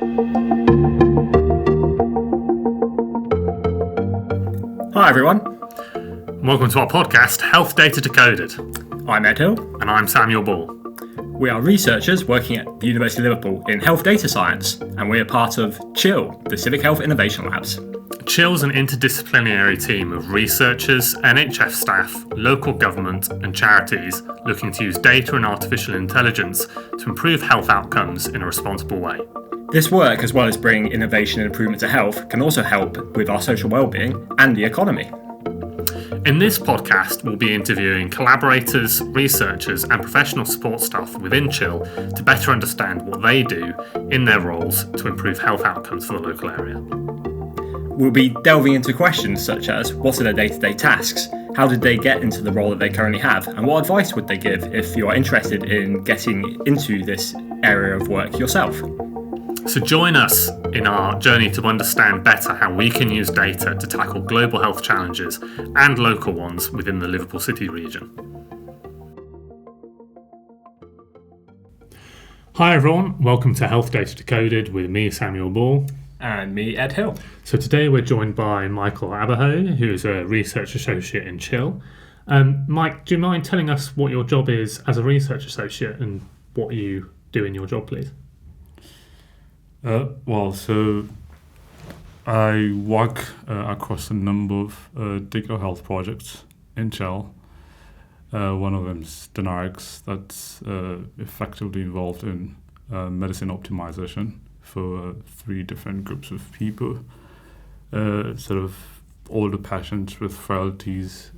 Hi everyone. Welcome to our podcast, Health Data Decoded. I'm Ed Hill. And I'm Samuel Ball. We are researchers working at the University of Liverpool in health data science, and we are part of CHIL, the Civic Health Innovation Labs. CHIL is an interdisciplinary team of researchers, NHS staff, local government and charities looking to use data and artificial intelligence to improve health outcomes in a responsible way. This work, as well as bring innovation and improvement to health, can also help with our social well-being and the economy. In this podcast, we'll be interviewing collaborators, researchers and professional support staff within CHIL to better understand what they do in their roles to improve health outcomes for the local area. We'll be delving into questions such as, what are their day-to-day tasks? How did they get into the role that they currently have? And what advice would they give if you are interested in getting into this area of work yourself? So join us in our journey to understand better how we can use data to tackle global health challenges and local ones within the Liverpool City region. Hi everyone, welcome to Health Data Decoded with me, Samuel Ball. And me, Ed Hill. So today we're joined by Micheal Abaho, who is a research associate in CHIL. Mike, do you mind telling us what your job is as a research associate and what you do in your job, please? So I work across a number of digital health projects in CHIL. One of them is DynAIRX, that's effectively involved in medicine optimization for 3 different groups of people. Sort of older patients with frailties,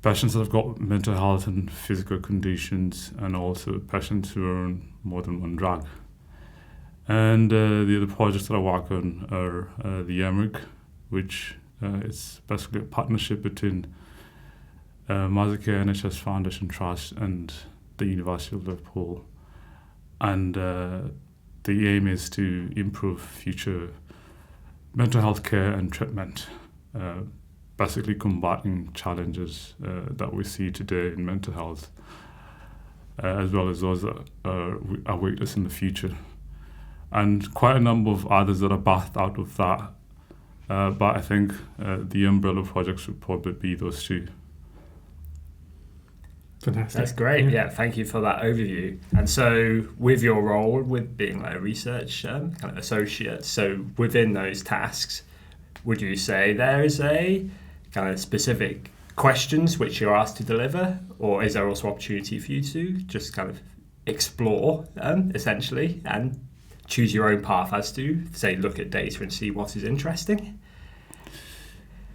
patients that have got mental health and physical conditions, and also patients who are on more than one drug. And the other projects that I work on are the M-RIC, which is basically a partnership between Mersey NHS Foundation Trust and the University of Liverpool. And the aim is to improve future mental health care and treatment, basically combating challenges that we see today in mental health, as well as those that await us in the future. And quite a number of others that are birthed out of that. But I think the umbrella projects would probably be those 2. Fantastic. That's great. Yeah, thank you for that overview. And so with your role, with being like a research kind of associate, so within those tasks, would you say there is a kind of specific questions which you're asked to deliver, or is there also opportunity for you to just kind of explore essentially and choose your own path as to, say, look at data and see what is interesting?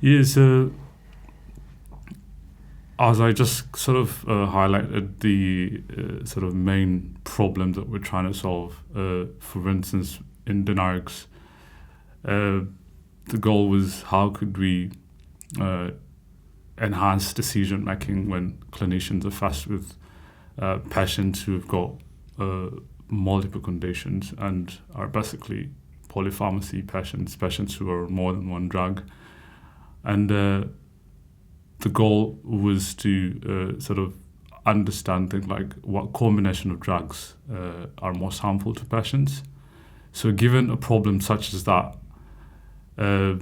Yeah, so as I just sort of highlighted the sort of main problem that we're trying to solve, for instance, in DynAIRX, the goal was how could we enhance decision making when clinicians are faced with patients who have got multiple conditions and are basically polypharmacy patients who are on more than one drug. And the goal was to sort of understand things like what combination of drugs are most harmful to patients. So given a problem such as that, as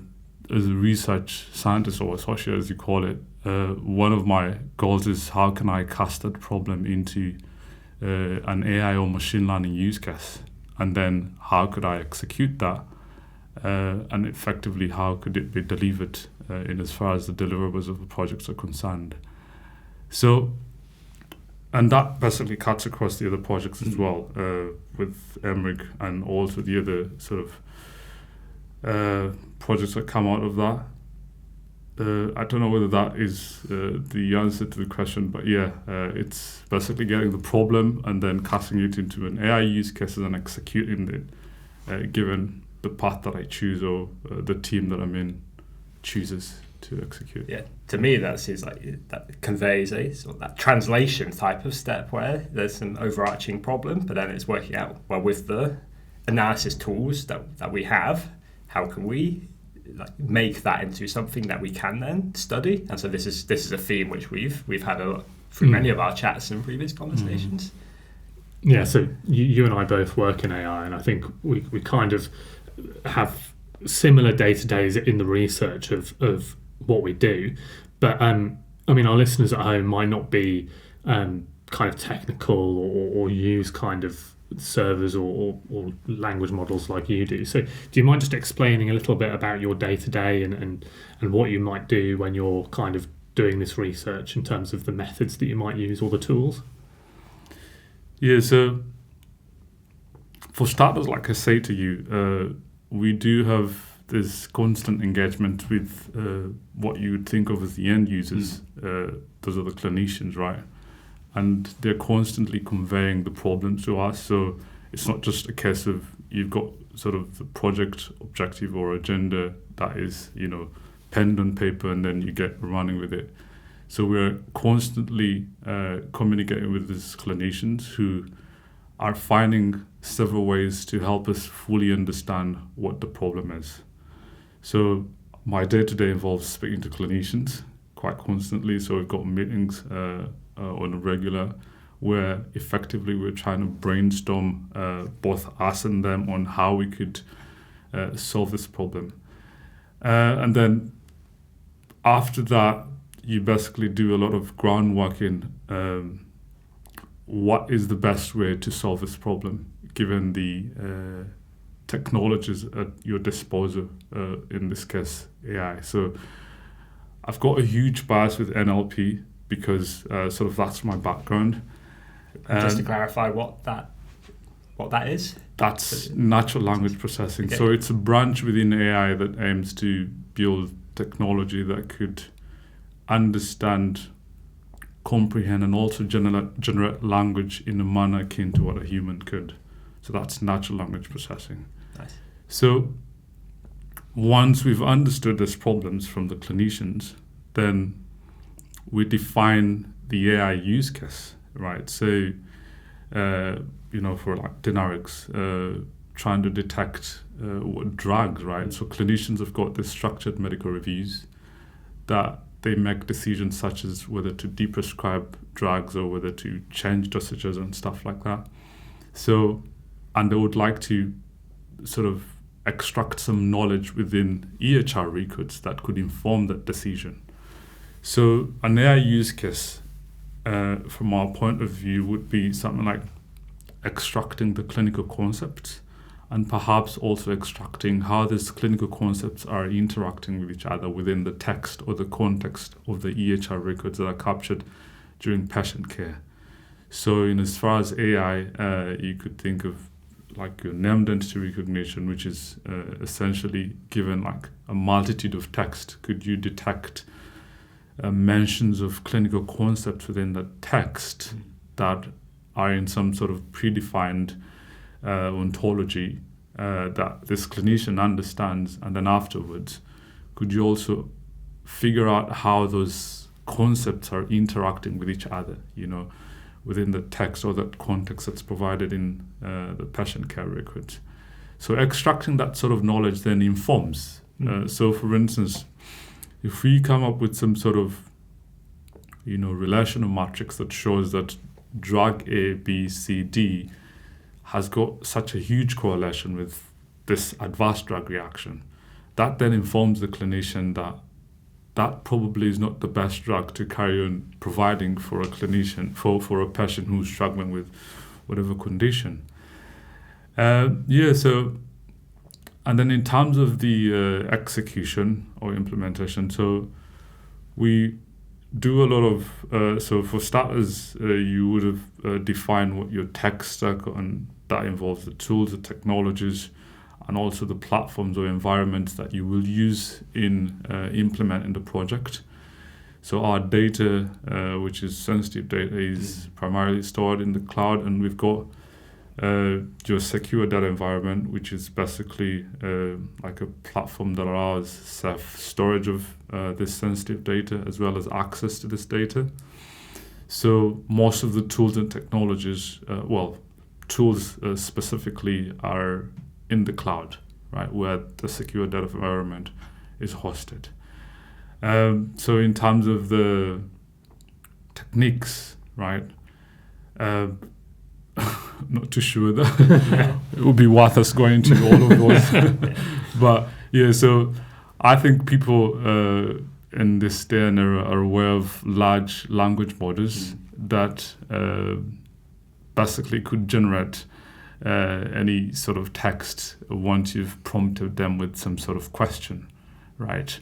a research scientist or associate as you call it, one of my goals is how can I cast that problem into an AI or machine learning use case, and then how could I execute that, and effectively how could it be delivered in as far as the deliverables of the projects are concerned. So, and that basically cuts across the other projects as well, with M-RIC and also the other sort of projects that come out of that. I don't know whether that is the answer to the question, but yeah, it's basically getting the problem and then casting it into an AI use cases and executing it, given the path that I choose or the team that I'm in chooses to execute. Yeah, to me that conveys a sort of that translation type of step where there's some overarching problem, but then it's working out, well, with the analysis tools that we have, how can we make that into something that we can then study? And so this is a theme which we've had a lot through many of our chats and previous conversations. Yeah, so you and I both work in AI, and I think we kind of have similar day-to-days in the research of what we do. But I mean, our listeners at home might not be kind of technical or use kind of servers or language models like you do. So do you mind just explaining a little bit about your day-to-day and what you might do when you're kind of doing this research in terms of the methods that you might use or the tools? Yeah, so for starters, like I say to you, we do have this constant engagement with what you would think of as the end users. Those are the clinicians, right? And they're constantly conveying the problems to us. So it's not just a case of you've got sort of the project objective or agenda that is, penned on paper and then you get running with it. So we're constantly communicating with these clinicians who are finding several ways to help us fully understand what the problem is. So my day-to-day involves speaking to clinicians quite constantly. So we've got meetings on a regular where effectively we're trying to brainstorm both us and them on how we could solve this problem. And then after that, you basically do a lot of groundwork in what is the best way to solve this problem, given the technologies at your disposal, in this case, AI. So I've got a huge bias with NLP because sort of that's my background. Just to clarify what that is? That's natural language processing. Okay. So it's a branch within AI that aims to build technology that could understand, comprehend, and also generate language in a manner akin to what a human could. So that's natural language processing. Nice. So once we've understood these problems from the clinicians, then we define the AI use case, right? So, for like DynAIRX, trying to detect what drugs, right? So clinicians have got these structured medical reviews that they make decisions such as whether to deprescribe drugs or whether to change dosages and stuff like that. So, and they would like to sort of extract some knowledge within EHR records that could inform that decision. So an AI use case, from our point of view, would be something like extracting the clinical concepts and perhaps also extracting how these clinical concepts are interacting with each other within the text or the context of the EHR records that are captured during patient care. So in as far as AI, you could think of like your named entity recognition, which is essentially given like a multitude of text. Could you detect mentions of clinical concepts within the text that are in some sort of predefined ontology that this clinician understands, and then afterwards, could you also figure out how those concepts are interacting with each other, within the text or that context that's provided in the patient care records. So extracting that sort of knowledge then informs. So for instance, if we come up with some sort of, relational matrix that shows that drug A, B, C, D has got such a huge correlation with this adverse drug reaction, that then informs the clinician that probably is not the best drug to carry on providing for a clinician, for a patient who's struggling with whatever condition. So, and then in terms of the execution or implementation, so we do a lot of, so for starters, you would have defined what your tech stack, and that involves the tools, the technologies, and also the platforms or environments that you will use in implementing the project. So our data, which is sensitive data, is primarily stored in the cloud, and we've got your secure data environment, which is basically like a platform that allows self-storage of this sensitive data as well as access to this data. So most of the tools and technologies, tools specifically, are in the cloud, right, where the secure data environment is hosted. So in terms of the techniques, right, not too sure that it would be worth us going to all of those. But yeah, so I think people in this day and era are aware of large language models that basically could generate any sort of text once you've prompted them with some sort of question, right?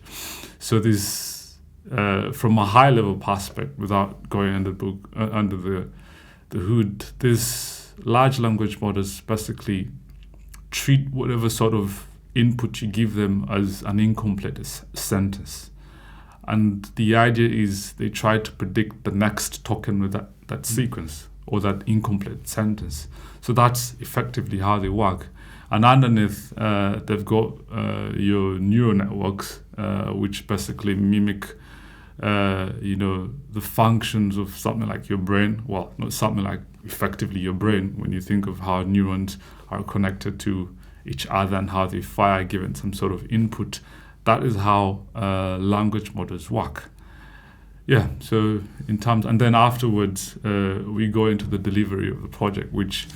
So this, from a high level perspective, without going under the hood, this large language models basically treat whatever sort of input you give them as an incomplete sentence. And the idea is they try to predict the next token with that sequence or that incomplete sentence. So that's effectively how they work. And underneath, they've got your neural networks, which basically mimic, the functions of something like your brain. Well, not something like effectively your brain, when you think of how neurons are connected to each other and how they fire given some sort of input. That is how language models work. Yeah, so in terms, and then afterwards, we go into the delivery of the project, which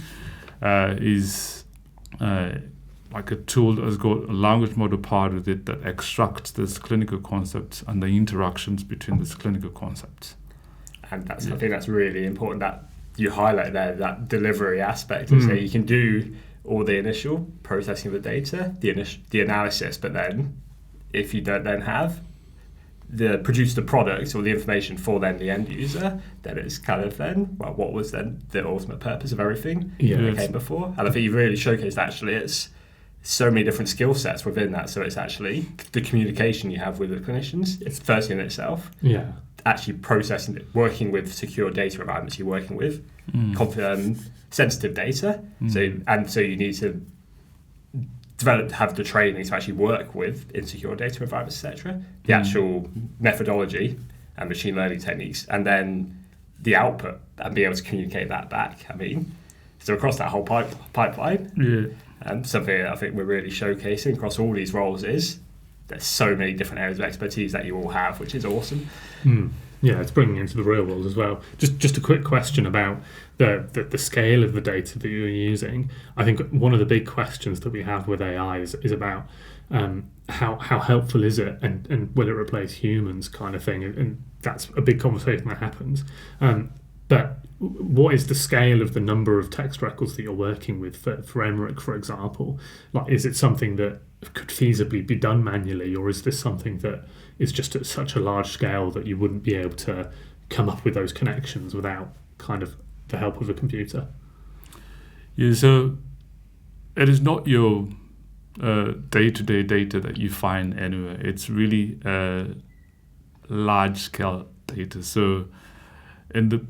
is like a tool that has got a language model part of it that extracts these clinical concepts and the interactions between these clinical concepts. And I think that's really important that you highlight there, that delivery aspect of say you can do all the initial processing of the data, the analysis, but then if you don't then have produce the product or the information for then the end user, then it's kind of then, well, what was then the ultimate purpose of everything that came before? And I think you've really showcased actually it's so many different skill sets within that. So it's actually the communication you have with the clinicians. It's first in itself. Yeah. Actually processing it, working with secure data environments you're working with, sensitive data. So you need to have the training to actually work with insecure data environments, etc. The actual methodology and machine learning techniques, and then the output and be able to communicate that back. I mean, so across that whole pipeline, something that I think we're really showcasing across all these roles is there's so many different areas of expertise that you all have, which is awesome. Yeah, it's bringing it into the real world as well. Just a quick question about the scale of the data that you're using. I think one of the big questions that we have with AI is about how helpful is it and will it replace humans kind of thing. And that's a big conversation that happens. But what is the scale of the number of text records that you're working with for M-RIC, for example? Like, is it something that could feasibly be done manually, or is this something that is just at such a large scale that you wouldn't be able to come up with those connections without kind of the help of a computer? Yeah, so it is not your day-to-day data that you find anywhere. It's really large-scale data. So in the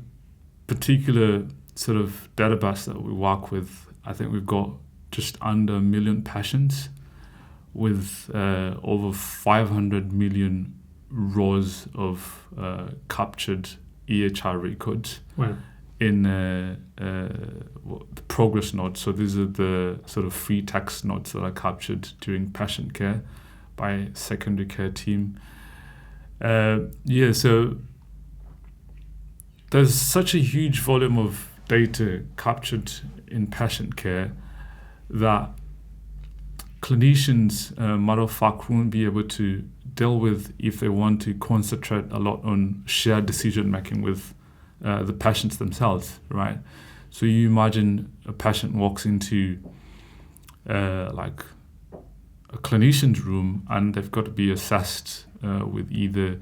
particular sort of database that we work with, I think we've got just under 1 million patients with over 500 million rows of captured EHR records in the progress notes. So these are the sort of free text notes that are captured during patient care by secondary care team. So there's such a huge volume of data captured in patient care that clinicians, matter of fact, won't be able to deal with if they want to concentrate a lot on shared decision making with the patients themselves, right? So you imagine a patient walks into like a clinician's room and they've got to be assessed with either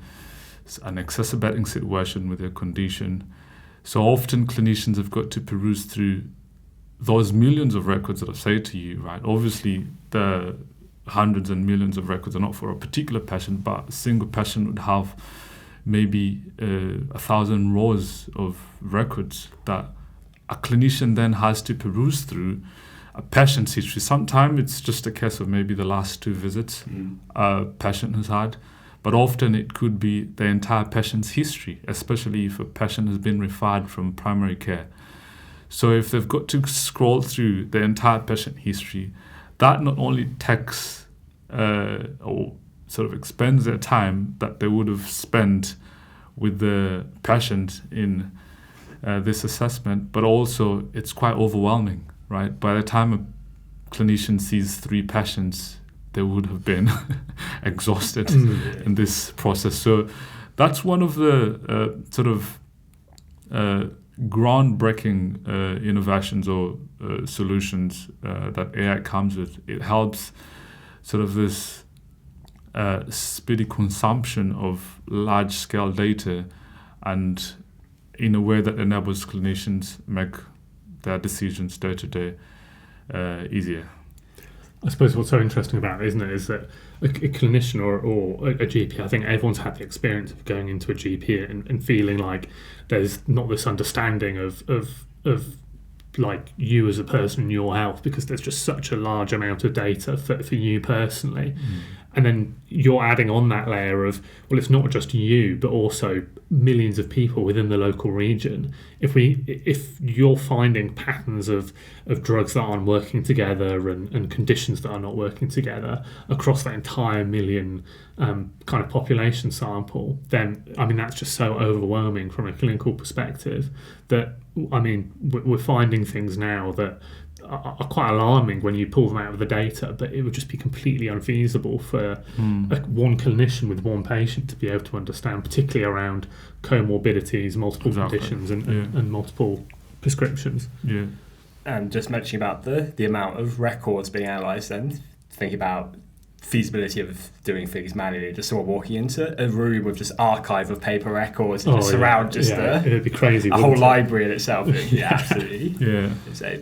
an exacerbating situation with their condition. So often clinicians have got to peruse through those millions of records that I've said to you, right? Obviously, the hundreds and millions of records are not for a particular patient, but a single patient would have maybe 1,000 rows of records that a clinician then has to peruse through a patient's history. Sometimes it's just a case of maybe the last 2 visits a patient has had, but often it could be the entire patient's history, especially if a patient has been referred from primary care. So if they've got to scroll through the entire patient history, that not only takes or sort of expends their time that they would have spent with the patient in this assessment, but also it's quite overwhelming, right? By the time a clinician sees 3 patients, they would have been exhausted in this process. So that's one of the sort of groundbreaking innovations or solutions that AI comes with. It helps sort of this speedy consumption of large-scale data, and in a way that enables clinicians make their decisions day to day easier. I suppose what's so interesting about it, isn't it, is that a clinician or a GP, I think everyone's had the experience of going into a GP and feeling like there's not this understanding of like you as a person and your health, because there's just such a large amount of data for you personally. And then you're adding on that layer of, well, it's not just you, but also millions of people within the local region. If you're finding patterns of drugs that aren't working together and conditions that are not working together across that entire million kind of population sample, then, I mean, that's just so overwhelming from a clinical perspective that, I mean, we're finding things now that are quite alarming when you pull them out of the data, but it would just be completely unfeasible for one clinician with one patient to be able to understand, particularly around comorbidities, multiple conditions and multiple prescriptions. Yeah. And just mentioning about the amount of records being analysed, then think about feasibility of doing things manually. Just someone walking into a room with just archive of paper records and just surround it'd be crazy. A whole library in itself. Yeah, absolutely. Yeah.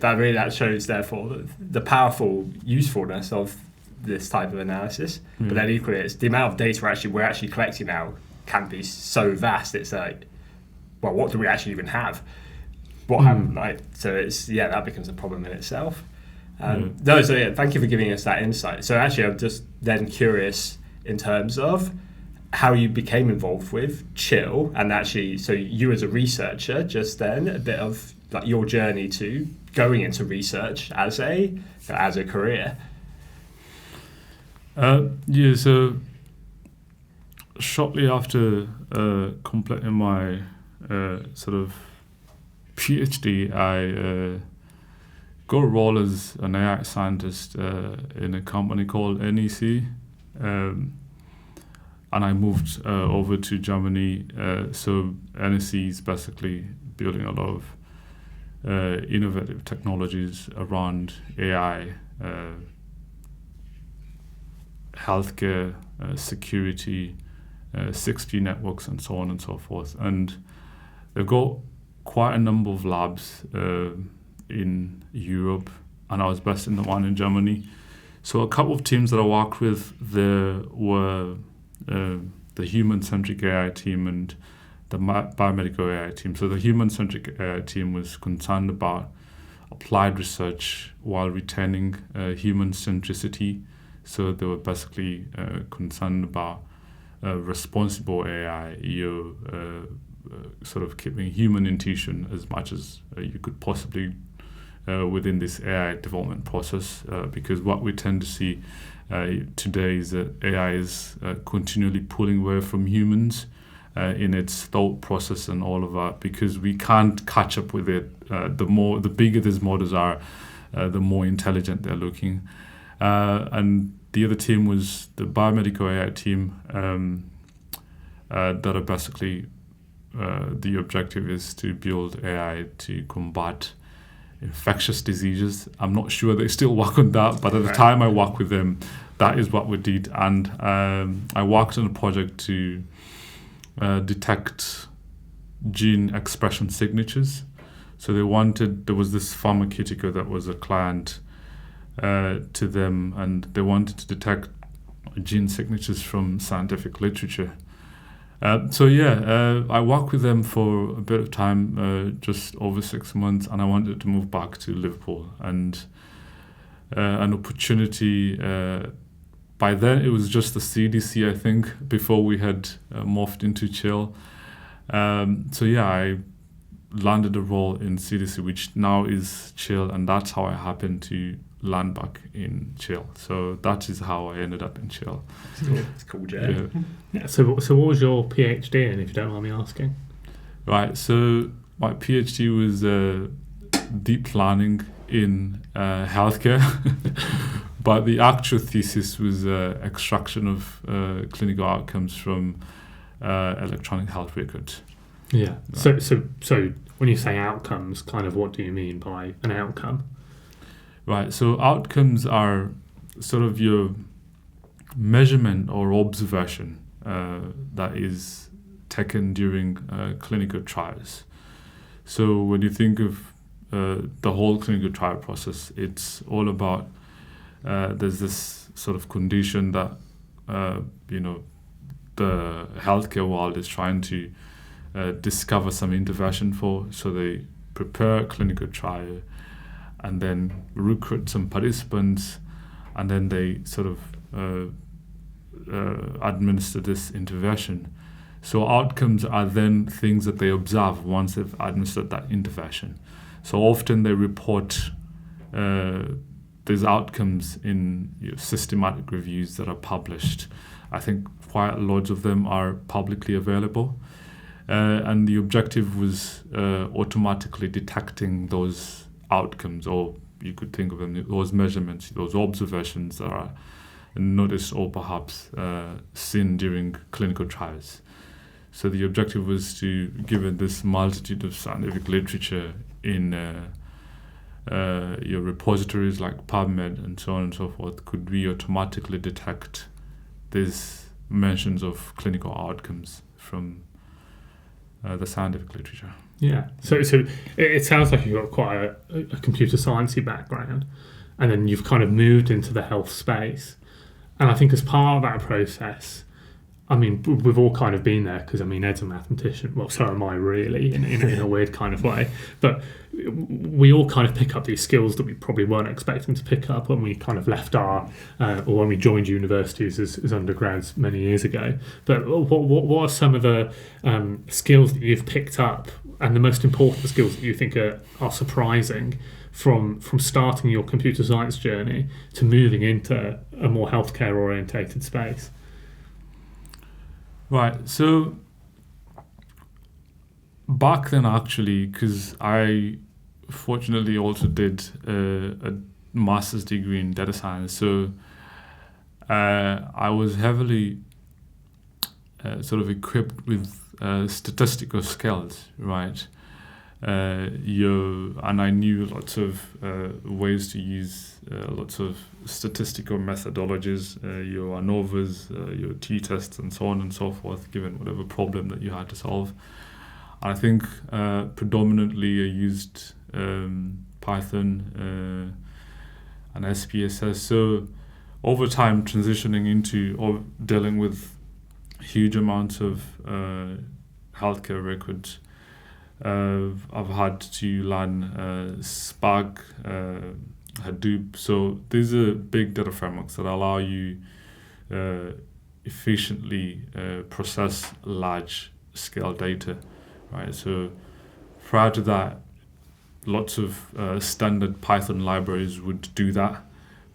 But really, that shows therefore the powerful usefulness of this type of analysis. But then equally, it's the amount of data we're actually collecting now can be so vast. It's like, well, what do we actually even have? What happened? Like, so it's that becomes a problem in itself. Thank you for giving us that insight. So actually, I'm just then curious in terms of how you became involved with CHIL, and actually, so you as a researcher, just then a bit of like your journey to going into research as a career. So shortly after completing my sort of PhD, I got a role as an AI scientist in a company called NEC, and I moved over to Germany. So NEC is basically building a lot of innovative technologies around AI, healthcare, security, 6G networks, and so on and so forth. And they've got quite a number of labs in Europe, and I was based in the one in Germany. So a couple of teams that I worked with there were the human-centric AI team and the biomedical AI team. So the human-centric AI team was concerned about applied research while retaining human centricity. So they were basically concerned about responsible AI, sort of keeping human intuition as much as you could possibly within this AI development process, because what we tend to see today is that AI is continually pulling away from humans in its thought process and all of that, because we can't catch up with it. The bigger these models are, the more intelligent they're looking. And the other team was the biomedical AI team that are basically the objective is to build AI to combat infectious diseases. I'm not sure they still work on that, but at the time I worked with them, that is what we did. And I worked on a project to detect gene expression signatures. So there was this pharmaceutical that was a client to them, and they wanted to detect gene signatures from scientific literature. I worked with them for a bit of time, just over 6 months, and I wanted to move back to Liverpool. And an opportunity, by then it was just the CDC, I think, before we had morphed into CHIL. I landed a role in CDC, which now is CHIL, and that's how I happened to land back in CHIL. So that is how I ended up in CHIL. It's cool, Jay. Yeah. So what was your PhD in, if you don't mind me asking? Right. So my PhD was deep learning in healthcare, but the actual thesis was extraction of clinical outcomes from electronic health records. Yeah. So when you say outcomes, kind of what do you mean by an outcome? Right. So outcomes are sort of your measurement or observation that is taken during clinical trials. So when you think of the whole clinical trial process, it's all about there's this sort of condition that the healthcare world is trying to discover some intervention for. So they prepare a clinical trial and then recruit some participants, and then they sort of administer this intervention. So outcomes are then things that they observe once they've administered that intervention. So often they report these outcomes in systematic reviews that are published. I think quite lots of them are publicly available. And the objective was automatically detecting those outcomes, or you could think of them, those measurements, those observations that are noticed or perhaps seen during clinical trials. So the objective was to, given this multitude of scientific literature in your repositories like PubMed and so on and so forth, could we automatically detect these mentions of clinical outcomes from the scientific literature? Yeah. So it sounds like you've got quite a computer sciencey background, and then you've kind of moved into the health space. And I think as part of that process, I mean, we've all kind of been there, because, I mean, Ed's a mathematician. Well, so am I, really, in a weird kind of way. But we all kind of pick up these skills that we probably weren't expecting to pick up when we kind of left or when we joined universities as undergrads many years ago. But what are some of the skills that you've picked up, and the most important skills that you think are surprising from starting your computer science journey to moving into a more healthcare orientated space? Right. So back then, actually, because I fortunately also did a master's degree in data science, so I was heavily sort of equipped with statistical skills, right? And I knew lots of ways to use lots of statistical methodologies, your ANOVAs, your t-tests, and so on and so forth, given whatever problem that you had to solve. I think predominantly I used Python and SPSS. So over time, transitioning into or dealing with huge amounts of healthcare records, I've had to learn Spark, Hadoop. So these are big data frameworks that allow you efficiently process large scale data, right? So prior to that, lots of standard Python libraries would do that.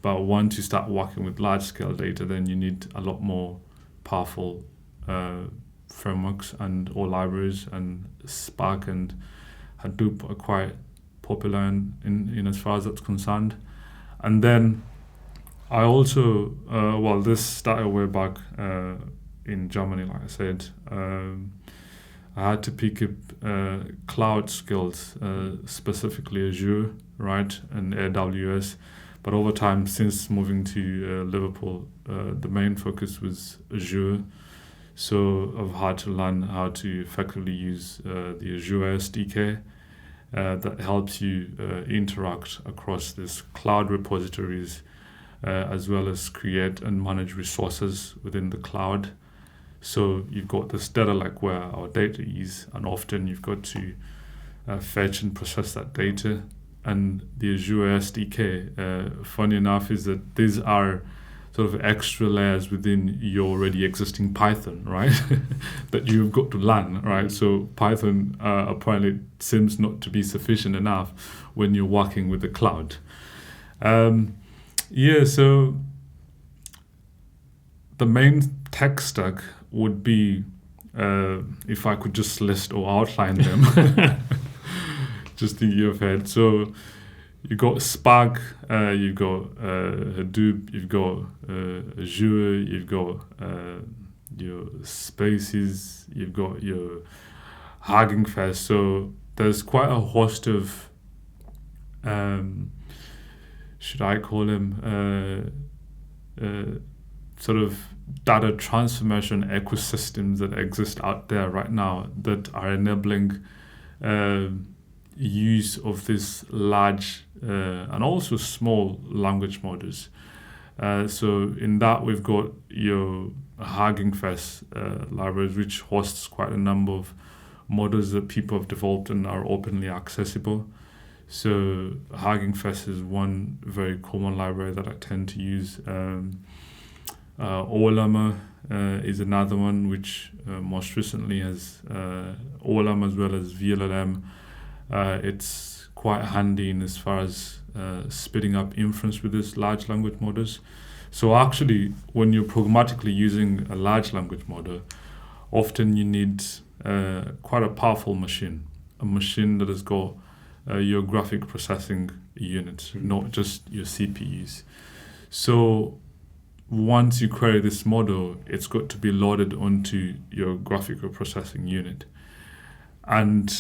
But once you start working with large scale data, then you need a lot more powerful frameworks or libraries, and Spark and Hadoop are quite popular in as far as that's concerned. And then I also, this started way back in Germany, like I said. I had to pick up cloud skills, specifically Azure, right, and AWS. But over time, since moving to Liverpool, the main focus was Azure. So I've had to learn how to effectively use the Azure SDK that helps you interact across these cloud repositories, as well as create and manage resources within the cloud. So you've got this data like where our data is, and often you've got to fetch and process that data. And the Azure SDK, funny enough, is that these are sort of extra layers within your already existing Python, right? that you've got to learn, right? So Python apparently seems not to be sufficient enough when you're working with the cloud. So the main tech stack would be, if I could just list or outline them, just thinking of head. So you've got Spark, you've got Hadoop, you've got Azure, you've got your Spaces, you've got your Hugging Face. So there's quite a host of, should I call them, sort of data transformation ecosystems that exist out there right now that are enabling use of this large and also small language models. So in that we've got your Hugging Face libraries, which hosts quite a number of models that people have developed and are openly accessible. So Hugging Face is one very common library that I tend to use. OLAMA is another one, which most recently has OLAMA as well as VLLM. It's quite handy in as far as speeding up inference with these large language models. So actually, when you're programmatically using a large language model, often you need quite a powerful machine, a machine that has got your graphic processing units, not just your CPUs. So once you query this model, it's got to be loaded onto your graphical processing unit. And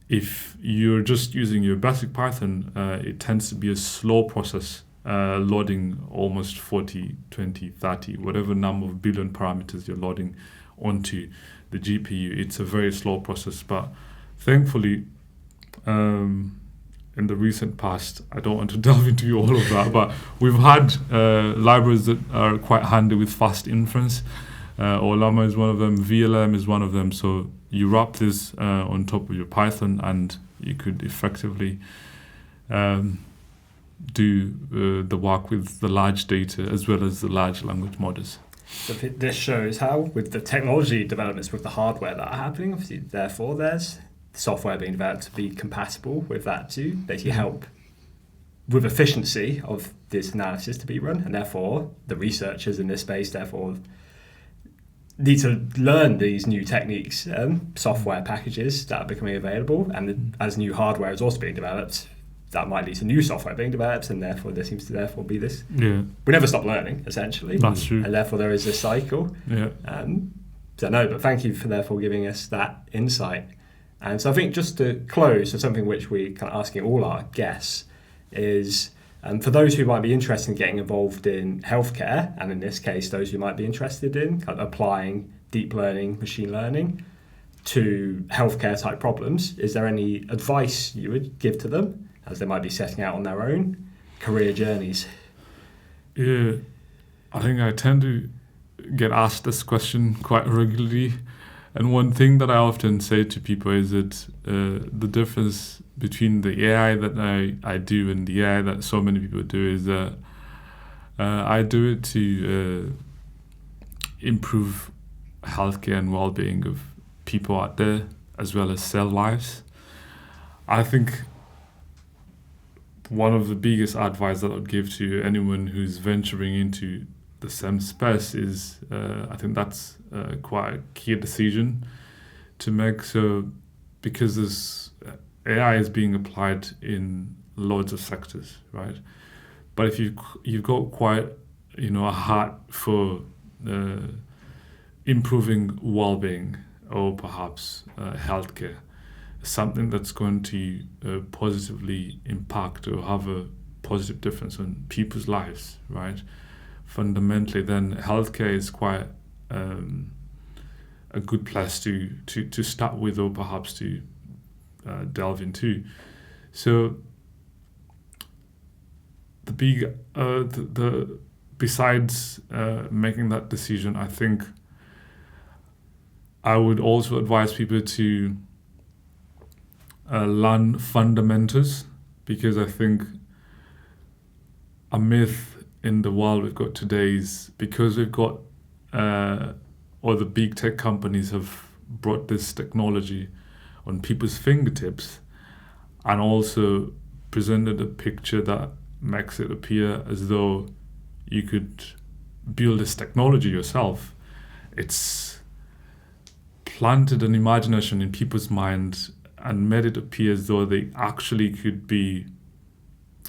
if you're just using your basic Python, it tends to be a slow process, loading almost 40, 20, 30, whatever number of billion parameters you're loading onto the GPU. It's a very slow process, but thankfully, in the recent past, I don't want to delve into all of that, but we've had libraries that are quite handy with fast inference. OLAMA is one of them, VLM is one of them. So you wrap this on top of your Python and you could effectively do the work with the large data as well as the large language models. So this shows how, with the technology developments, with the hardware that are happening, obviously, therefore there's software being developed to be compatible with that to basically help with efficiency of this analysis to be run, and therefore the researchers in this space therefore need to learn these new techniques, software packages that are becoming available, and as new hardware is also being developed, that might lead to new software being developed, and therefore there seems to therefore be this. Yeah, we never stop learning, essentially. That's true. And therefore there is this cycle. Yeah. So no, but thank you for therefore giving us that insight. And so I think just to close, so something which we kind of asking all our guests is, for those who might be interested in getting involved in healthcare, and in this case, those who might be interested in kind of applying deep learning, machine learning to healthcare type problems, is there any advice you would give to them as they might be setting out on their own career journeys? Yeah, I think I tend to get asked this question quite regularly. And one thing that I often say to people is that the difference between the AI that I do and the AI that so many people do is that I do it to improve healthcare and well-being of people out there, as well as save lives. I think one of the biggest advice that I'd give to anyone who's venturing into the same space is, I think that's quite a key decision to make. So, because this AI is being applied in loads of sectors, right? But if you've got quite, a heart for improving well-being or perhaps healthcare, something that's going to positively impact or have a positive difference on people's lives, right? Fundamentally, then healthcare is quite a good place to start with, or perhaps to delve into. So besides making that decision, I think I would also advise people to learn fundamentals, because I think a myth in the world we've got today is because we've got or the big tech companies have brought this technology on people's fingertips and also presented a picture that makes it appear as though you could build this technology yourself. It's planted an imagination in people's minds and made it appear as though they actually could be,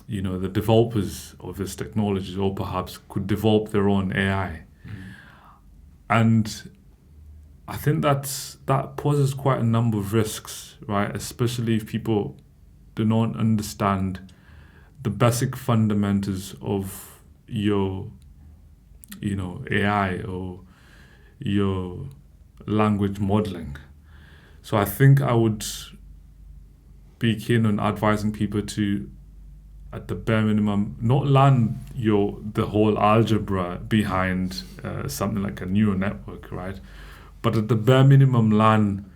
the developers of this technology, or perhaps could develop their own AI. And I think that poses quite a number of risks, right? Especially if people do not understand the basic fundamentals of your, AI or your language modeling. So I think I would be keen on advising people to, at the bare minimum, not learn the whole algebra behind something like a neural network, right? But at the bare minimum, learn,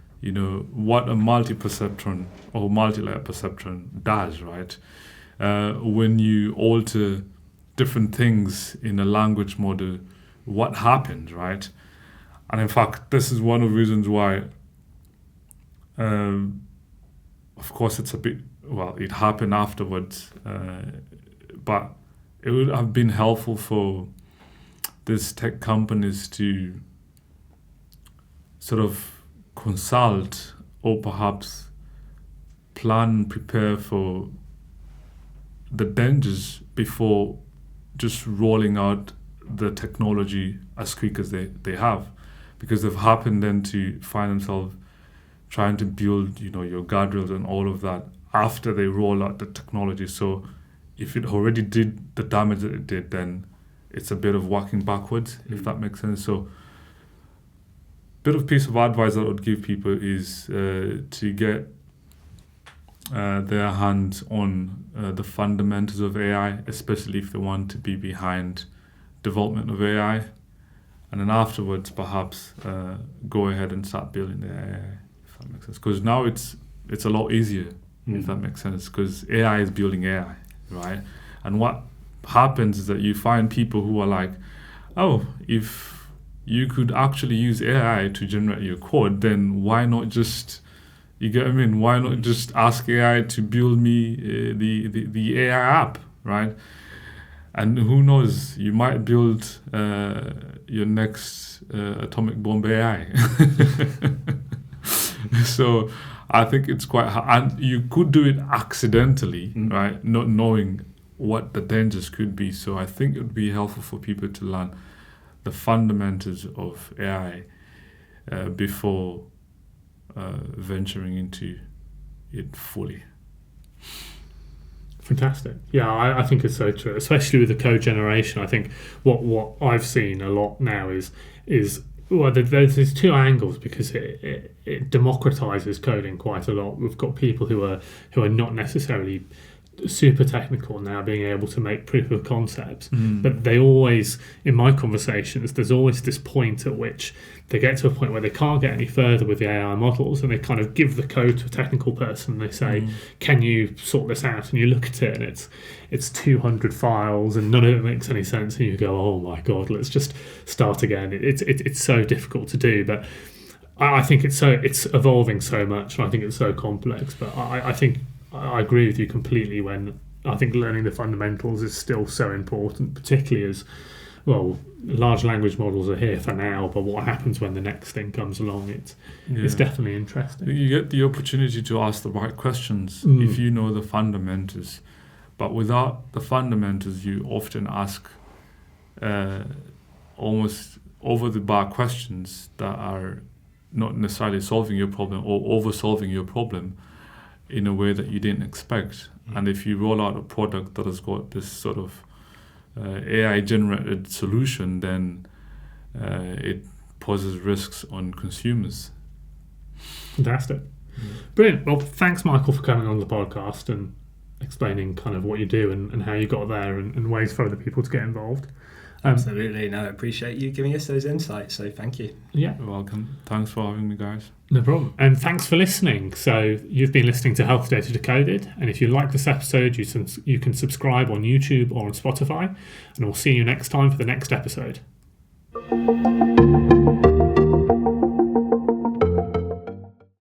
what a multi-perceptron or multi-layer perceptron does, right? When you alter different things in a language model, what happens, right? And in fact, this is one of the reasons why, of course, it happened afterwards, but it would have been helpful for these tech companies to sort of consult or perhaps plan, prepare for the dangers before just rolling out the technology as quick as they have, because they've happened then to find themselves trying to build, your guardrails and all of that after they roll out the technology. So if it already did the damage that it did, then it's a bit of walking backwards, if that makes sense. So bit of piece of advice that I would give people is to get their hands on the fundamentals of AI, especially if they want to be behind development of AI, and then afterwards perhaps go ahead and start building the AI, if that makes sense. Because now it's a lot easier, if that makes sense, because AI is building AI, right? And what happens is that you find people who are like, oh, if you could actually use AI to generate your code, then why not just, you get what I mean? Why not just ask AI to build me the AI app, right? And who knows, you might build your next atomic bomb AI. So I think it's quite hard. And you could do it accidentally, right? Not knowing what the dangers could be. So I think it would be helpful for people to learn the fundamentals of AI before venturing into it fully. Fantastic. Yeah, I think it's so true, especially with the code generation. I think what I've seen a lot now is well, there's two angles, because it democratizes coding quite a lot. We've got people who are not necessarily super technical now being able to make proof of concepts, but they always, in my conversations, there's always this point at which they get to a point where they can't get any further with the AI models, and they kind of give the code to a technical person and they say, can you sort this out? And you look at it and it's 200 files and none of it makes any sense, and you go, oh my god, let's just start again. It's so difficult to do, but I think it's evolving so much, and I think it's so complex. But I think I agree with you completely when I think learning the fundamentals is still so important, particularly as, well, large language models are here for now, but what happens when the next thing comes along, it's definitely interesting. You get the opportunity to ask the right questions if you know the fundamentals. But without the fundamentals, you often ask almost over-the-bar questions that are not necessarily solving your problem or over-solving your problem in a way that you didn't expect. And if you roll out a product that has got this sort of AI-generated solution, then it poses risks on consumers. Fantastic. Brilliant. Well, thanks, Michael, for coming on the podcast and explaining kind of what you do and how you got there and ways for other people to get involved. Absolutely. No, I appreciate you giving us those insights, so thank you. Yeah. You're welcome. Thanks for having me, guys. No problem. And thanks for listening. So you've been listening to Health Data Decoded, and if you like this episode, you can subscribe on YouTube or on Spotify, and we'll see you next time for the next episode.